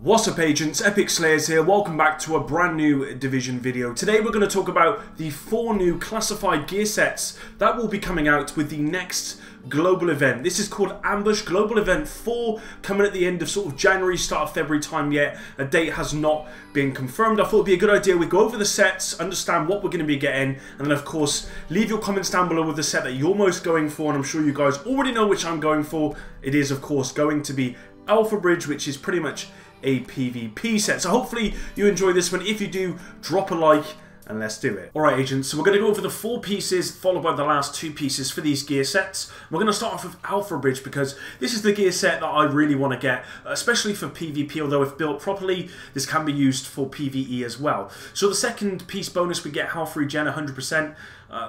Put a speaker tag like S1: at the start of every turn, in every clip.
S1: Wassup Agents, Epic Slayers here, welcome back to a brand new Division video. Today we're going to talk about the 4 new classified gear sets that will be coming out with the next global event. This is called Ambush Global Event 4, coming at the end of sort of January, start of February time yet. A date has not been confirmed. I thought it would be a good idea we go over the sets, understand what we're going to be getting, and then of course leave your comments down below with the set that you're most going for, and I'm sure you guys already know which I'm going for. It is of course going to be Alpha Bridge, which is pretty much a PvP set. So hopefully you enjoy this one. If you do, drop a like and let's do it. Alright agents, so we're going to go over the 4 pieces followed by the last 2 pieces for these gear sets. We're going to start off with Alpha Bridge because this is the gear set that I really want to get, especially for PvP, although if built properly this can be used for PvE as well. So the second piece bonus we get health regen 100%.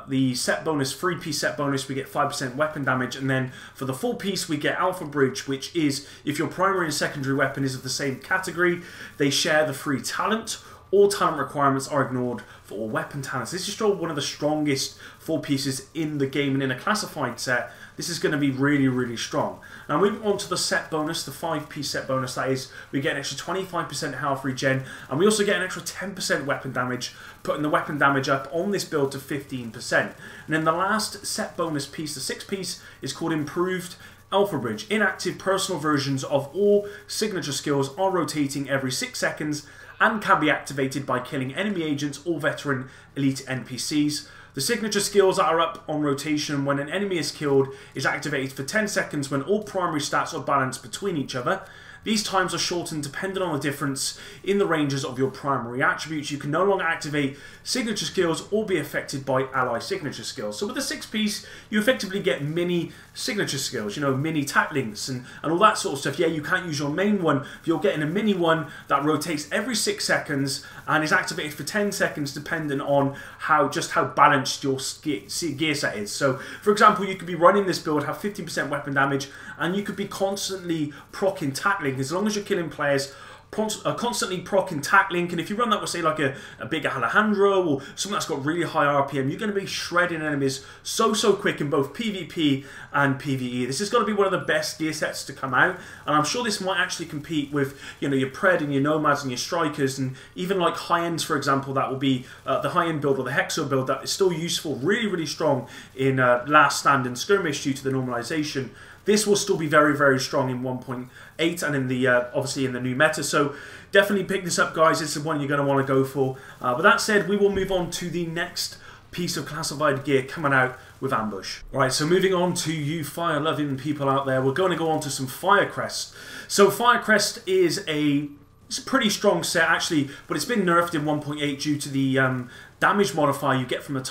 S1: The set bonus, 3-piece set bonus, we get 5% weapon damage, and then for the full piece we get Alpha Bridge, which is if your primary and secondary weapon is of the same category, they share the free talent. All talent requirements are ignored for all weapon talents. This is still one of the strongest 4 pieces in the game, and in a classified set this is going to be really strong. Now moving on to the set bonus, the 5-piece set bonus, that is, we get an extra 25% health regen, and we also get an extra 10% weapon damage, putting the weapon damage up on this build to 15%. And then the last set bonus piece, the 6-piece, is called Improved Alpha Bridge. Inactive personal versions of all signature skills are rotating every 6 seconds and can be activated by killing enemy agents or veteran elite NPCs. The signature skills that are up on rotation when an enemy is killed is activated for 10 seconds when all primary stats are balanced between each other. These times are shortened depending on the difference in the ranges of your primary attributes. You can no longer activate signature skills or be affected by ally signature skills. So with the 6-piece, you effectively get mini signature skills, you know, mini tack links and all that sort of stuff. Yeah, you can't use your main one, but you're getting a mini one that rotates every 6 seconds and is activated for 10 seconds depending on how balanced your gear set is. So for example, you could be running this build, have 50% weapon damage, and you could be constantly proccing tack link. As long as you're killing players, constantly proccing tack link, and if you run that with say like a big Alejandro or something that's got really high RPM, you're going to be shredding enemies so quick in both PvP and PvE. This is going to be one of the best gear sets to come out, and I'm sure this might actually compete with, you know, your Pred and your Nomads and your Strikers, and even like high ends, for example. That will be the high end build or the Hexo build that is still useful, really strong in last stand and skirmish due to the normalization. This will still be very strong in 1.8 and in the obviously in the new meta. So definitely pick this up, guys. This is one you're going to want to go for. But that said, we will move on to the next piece of classified gear coming out with Ambush. Alright, so moving on to you fire-loving people out there, we're going to go on to some Firecrest. So Firecrest is it's a pretty strong set actually, but it's been nerfed in 1.8 due to the damage modifier you get from the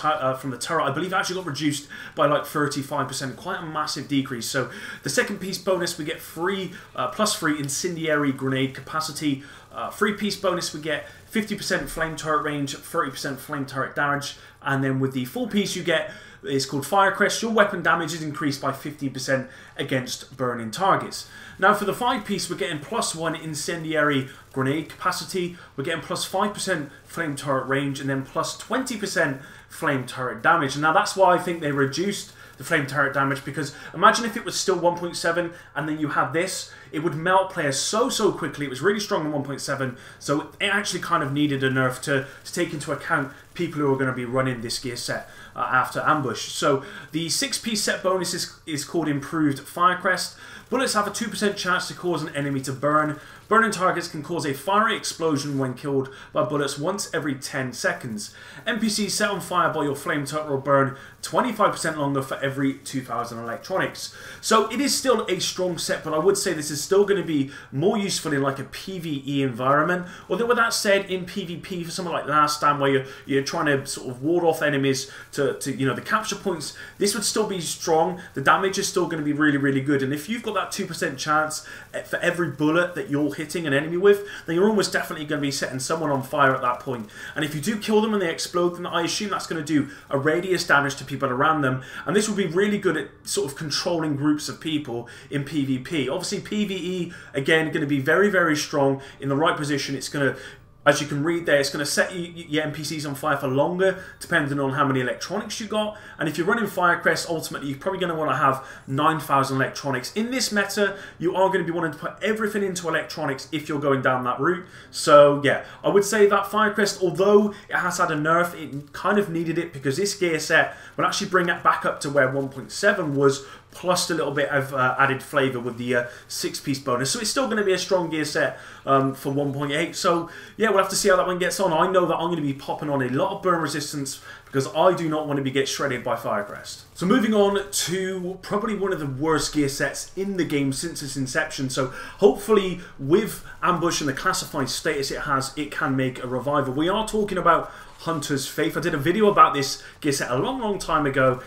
S1: turret. I believe it actually got reduced by like 35%, quite a massive decrease. So the second piece bonus we get +3 incendiary grenade capacity. 3-piece bonus we get 50% flame turret range, 30% flame turret damage, and then with the full piece you get, it's called Firecrest. Your weapon damage is increased by 15% against burning targets. Now for the 5-piece, we're getting +1 incendiary grenade capacity, we're getting +5% flame turret range, and then +20% flame turret damage. And now that's why I think they reduced the flame turret damage, because imagine if it was still 1.7 and then you had this, it would melt players so quickly. It was really strong in 1.7, so it actually kind of needed a nerf to take into account people who are going to be running this gear set after Ambush. So the 6-piece set bonus is called Improved Firecrest. Bullets have a 2% chance to cause an enemy to burn. Burning targets can cause a fiery explosion when killed by bullets once every 10 seconds. NPCs set on fire by your flame turret will burn 25% longer for every 2,000 electronics. So it is still a strong set, but I would say this is still going to be more useful in like a PvE environment. Although with that said, in PvP, for something like Last Stand where you're trying to sort of ward off enemies to you know, the capture points, this would still be strong. The damage is still going to be really good, and if you've got that 2% chance for every bullet that you're hitting an enemy with, then you're almost definitely going to be setting someone on fire at that point. And if you do kill them and they explode, then I assume that's going to do a radius damage to people around them, and this will be really good at sort of controlling groups of people in PvP. Obviously PvE, again, going to be very strong in the right position. It's going to As you can read there, it's going to set your NPCs on fire for longer, depending on how many electronics you got. And if you're running Firecrest, ultimately, you're probably going to want to have 9,000 electronics. In this meta, you are going to be wanting to put everything into electronics if you're going down that route. So, yeah, I would say that Firecrest, although it has had a nerf, it kind of needed it because this gear set will actually bring it back up to where 1.7 was, plus a little bit of added flavour with the 6-piece bonus. So it's still going to be a strong gear set for 1.8. So yeah, we'll have to see how that one gets on. I know that I'm going to be popping on a lot of burn resistance because I do not want to be get shredded by Firecrest. So moving on to probably one of the worst gear sets in the game since its inception. So hopefully with Ambush and the classified status it has, it can make a revival. We are talking about Hunter's Faith. I did a video about this gear set a long time ago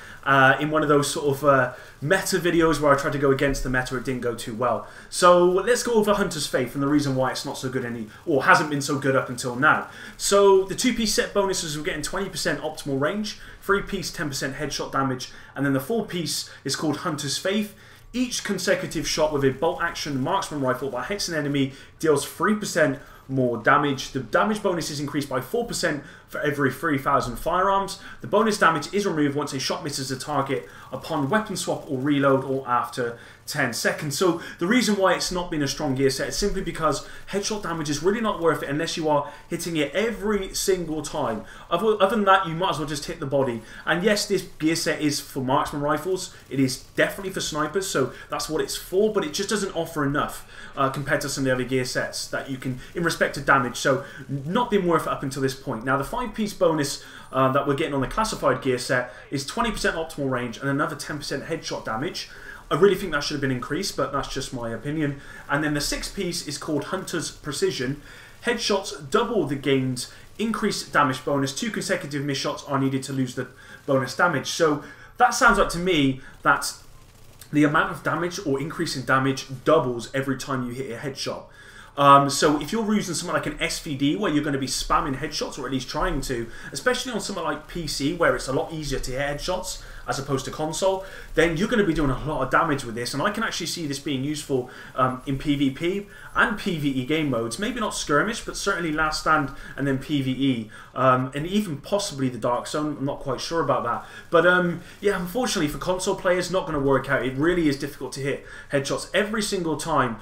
S1: in one of those sort of meta videos where I tried to go against the meta. It didn't go too well. So let's go over Hunter's Faith and the reason why it's not so good or hasn't been so good up until now. So the 2-piece set bonuses, we're getting 20% optimal range, 3-piece 10% headshot damage, and then the 4-piece is called Hunter's Faith. Each consecutive shot with a bolt action marksman rifle that hits an enemy deals 3% more damage. The damage bonus is increased by 4% for every 3,000 firearms. The bonus damage is removed once a shot misses the target upon weapon swap or reload or after 10 seconds. So the reason why it's not been a strong gear set is simply because headshot damage is really not worth it unless you are hitting it every single time. Other than that, you might as well just hit the body. And yes, this gear set is for marksman rifles. It is definitely for snipers, so that's what it's for, but it just doesn't offer enough compared to some of the other gear sets that you can in respect to damage. So not been worth it up until this point. Now the 5-piece bonus that we're getting on the classified gear set is 20% optimal range and another 10% headshot damage. I really think that should have been increased, but that's just my opinion. And then the 6-piece is called Hunter's Precision. Headshots double the gained increased damage bonus. 2 consecutive missed shots are needed to lose the bonus damage. So that sounds like to me that the amount of damage or increase in damage doubles every time you hit a headshot. So if you're using something like an SVD where you're going to be spamming headshots, or at least trying to, especially on something like PC where it's a lot easier to hit headshots as opposed to console, then you're going to be doing a lot of damage with this. And I can actually see this being useful in PvP and PvE game modes. Maybe not skirmish, but certainly last stand and then PvE. And even possibly the Dark Zone. I'm not quite sure about that. But yeah, unfortunately for console players, not going to work out. It really is difficult to hit headshots every single time.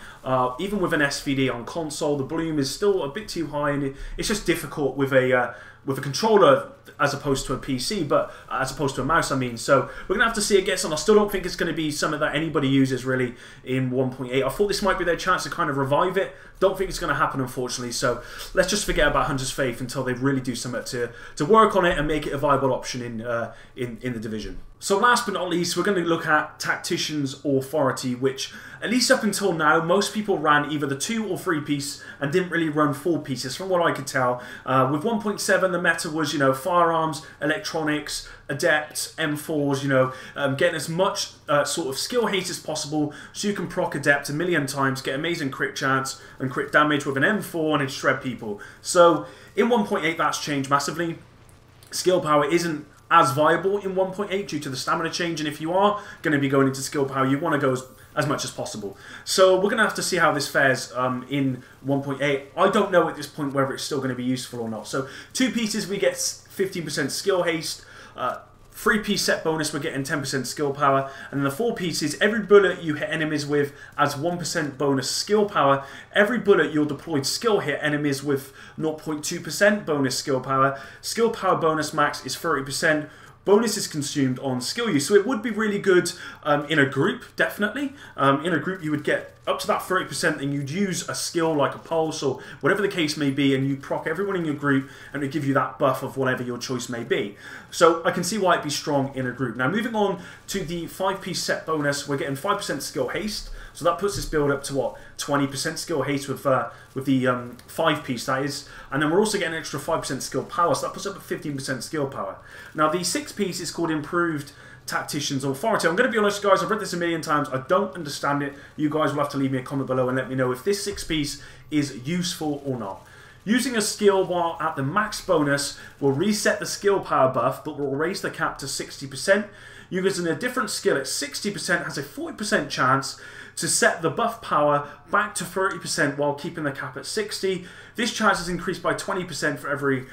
S1: Even with an SVD on console, the bloom is still a bit too high, and it's just difficult with a controller as opposed to a PC, but as opposed to a mouse, I mean. So we're going to have to see it gets on. I still don't think it's going to be something that anybody uses really in 1.8. I thought this might be their chance to kind of revive it. Don't think it's going to happen, unfortunately. So let's just forget about Hunter's Faith until they really do something to work on it and make it a viable option in the division. So last but not least, we're going to look at Tactician's Authority, which at least up until now, most people ran either the 2 or 3-piece and didn't really run 4-pieces, from what I could tell. With 1.7, the meta was, you know, firearms, electronics, adept, M4s, you know, getting as much sort of skill haste as possible so you can proc adept a million times, get amazing crit chance and crit damage with an M4 and it shred people. So in 1.8, that's changed massively. Skill power isn't as viable in 1.8 due to the stamina change, and if you are going to be going into skill power, you want to go as much as possible. So we're going to have to see how this fares in 1.8. I don't know at this point whether it's still going to be useful or not. So 2 pieces, we get 15% skill haste. 3-piece set bonus, we're getting 10% skill power. And then the 4 pieces, every bullet you hit enemies with adds 1% bonus skill power. Every bullet you'll deployed skill hit enemies with 0.2% bonus skill power. Skill power bonus max is 30%. Bonus is consumed on skill use. So it would be really good in a group, definitely. In a group you would get up to that 30% and you'd use a skill like a pulse or whatever the case may be, and you'd proc everyone in your group and it'd give you that buff of whatever your choice may be. So I can see why it'd be strong in a group. Now moving on to the 5-piece set bonus, we're getting 5% skill haste. So that puts this build up to what? 20% skill haste with the 5-piece, that is. And then we're also getting an extra 5% skill power, so that puts up at 15% skill power. Now the 6-piece is called Improved Tactician's Authority. I'm going to be honest, guys, I've read this a million times. I don't understand it. You guys will have to leave me a comment below and let me know if this 6-piece is useful or not. Using a skill while at the max bonus will reset the skill power buff, but will raise the cap to 60%. Using a different skill at 60% has a 40% chance to set the buff power back to 30% while keeping the cap at 60. This charge is increased by 20% for every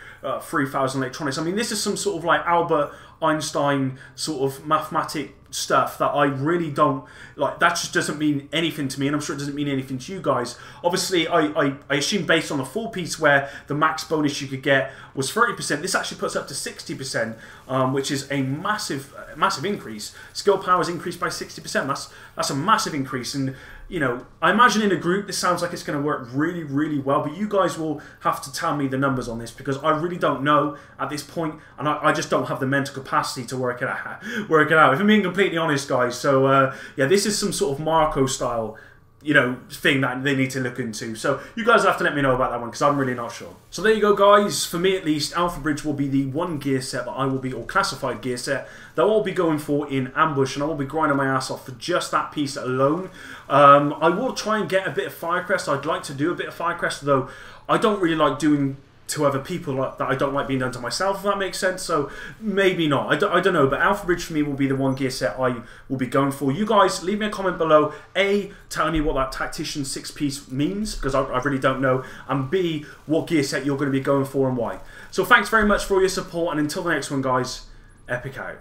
S1: 3,000 electronics. I mean, this is some sort of like Albert Einstein sort of mathematic stuff that I really don't like. That just doesn't mean anything to me, and I'm sure it doesn't mean anything to you guys. Obviously, I assume based on the full piece where the max bonus you could get was 30%, this actually puts up to 60%, which is a massive increase. Skill power is increased by 60%. That's a massive increase, and you know, I imagine in a group this sounds like it's going to work really, really well, but you guys will have to tell me the numbers on this because I really don't know at this point, and I just don't have the mental capacity to work it out. If I'm being completely honest, guys. So yeah, this is some sort of Marco style, you know, thing that they need to look into. So you guys have to let me know about that one because I'm really not sure. So there you go, guys. For me at least, Alpha Bridge will be the one gear set that I will be, or classified gear set that I'll be going for in ambush, and I will be grinding my ass off for just that piece alone. I will try and get a bit of Firecrest. I'd like to do a bit of Firecrest, though I don't really like doing to other people like that. I don't like being done to myself, if that makes sense. So maybe not. I don't know. But Alpha Bridge for me will be the one gear set I will be going for. You guys, leave me a comment below. A, telling me what that Tactician 6-piece means, because I really don't know. And B, what gear set you're going to be going for and why. So thanks very much for your support. And until the next one, guys, epic out.